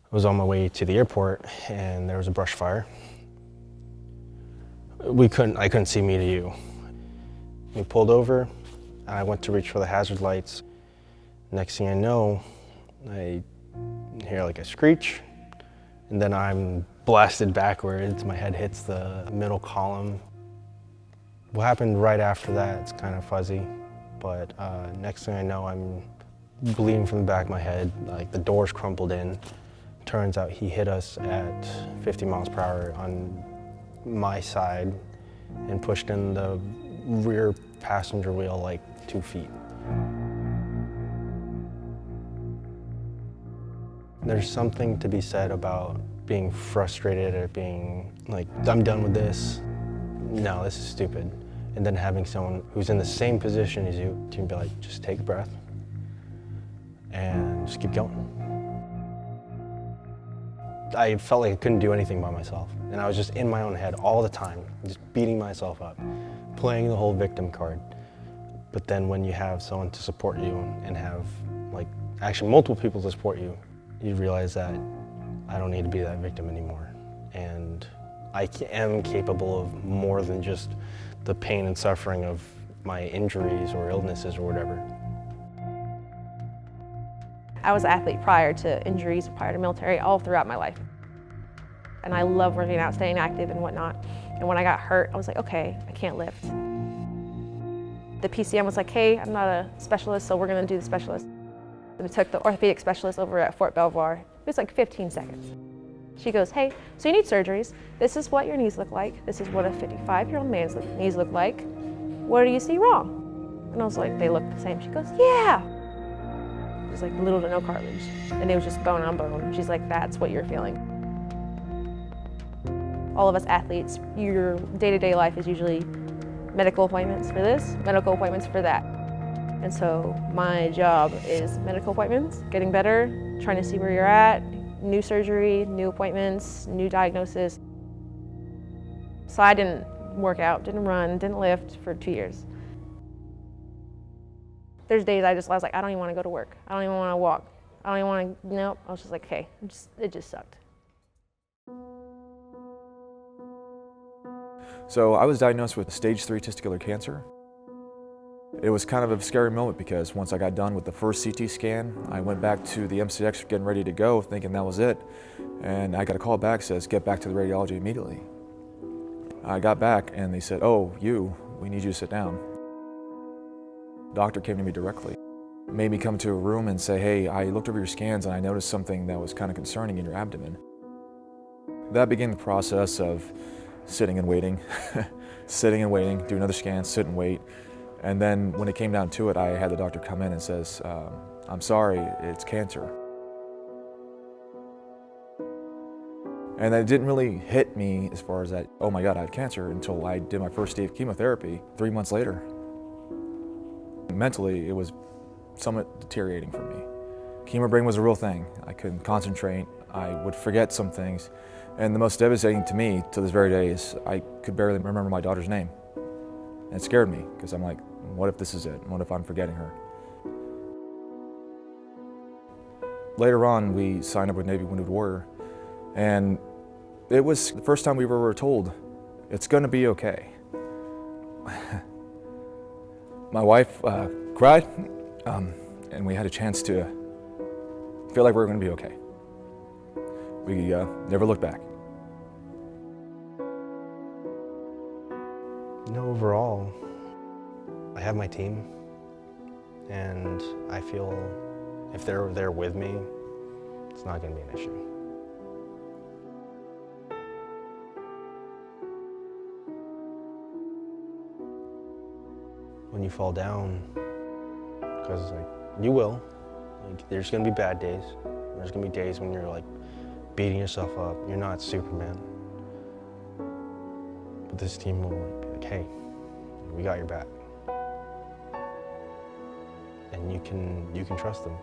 I was on my way to the airport and there was a brush fire. I couldn't see me to you. We pulled over, I went to reach for the hazard lights. Next thing I know, I hear like a screech, and then I'm blasted backwards. My head hits the middle column. What happened right after that, it's kind of fuzzy, but next thing I know, I'm bleeding from the back of my head, like the door's crumpled in. Turns out he hit us at 50 miles per hour on my side and pushed in the rear passenger wheel like 2 feet. There's something to be said about being frustrated or being like, I'm done with this. No, this is stupid. And then having someone who's in the same position as you to be like, just take a breath and just keep going. I felt like I couldn't do anything by myself. And I was just in my own head all the time, just beating myself up, playing the whole victim card. But then when you have someone to support you and have like actually multiple people to support you, you realize that I don't need to be that victim anymore. And I am capable of more than just the pain and suffering of my injuries or illnesses or whatever. I was an athlete prior to injuries, prior to military, all throughout my life. And I love working out, staying active and whatnot. And when I got hurt, I was like, okay, I can't lift. The PCM was like, hey, I'm not a specialist, so we're gonna do the specialist. And I took the orthopedic specialist over at Fort Belvoir. It was like 15 seconds. She goes, hey, so you need surgeries. This is what your knees look like. This is what a 55-year-old man's knees look like. What do you see wrong? And I was like, they look the same. She goes, yeah. There's like little to no cartilage. And it was just bone on bone. She's like, that's what you're feeling. All of us athletes, your day-to-day life is usually medical appointments for this, medical appointments for that. And so my job is medical appointments, getting better, trying to see where you're at, new surgery, new appointments, new diagnosis. So I didn't work out, didn't run, didn't lift for 2 years. There's days I was like, I don't even want to go to work. I don't even want to walk. I don't even want to, nope. I was just like, okay, it just sucked. So I was diagnosed with stage 3 testicular cancer. It was kind of a scary moment because once I got done with the first CT scan, I went back to the MCX getting ready to go, thinking that was it. And I got a call back, says, get back to the radiology immediately. I got back and they said, oh, we need you to sit down. The doctor came to me directly, made me come to a room and say, hey, I looked over your scans and I noticed something that was kind of concerning in your abdomen. That began the process of sitting and waiting, sitting and waiting, do another scan, sit and wait. And then when it came down to it, I had the doctor come in and says, I'm sorry, it's cancer. And it didn't really hit me as far as that, oh my God, I have cancer, until I did my first day of chemotherapy 3 months later. Mentally, it was somewhat deteriorating for me. Chemo brain was a real thing. I couldn't concentrate. I would forget some things. And the most devastating to me to this very day is I could barely remember my daughter's name. And it scared me because I'm like, what if this is it? What if I'm forgetting her? Later on, we signed up with Navy Wounded Warrior, and it was the first time we were told, it's gonna be okay. My wife cried, and we had a chance to feel like we were gonna be okay. We never looked back. Overall, I have my team, and I feel if they're there with me, it's not going to be an issue. When you fall down, because like you will, like, there's going to be bad days. There's going to be days when you're like beating yourself up. You're not Superman. But this team will be like, hey, we got your back. And you can trust them.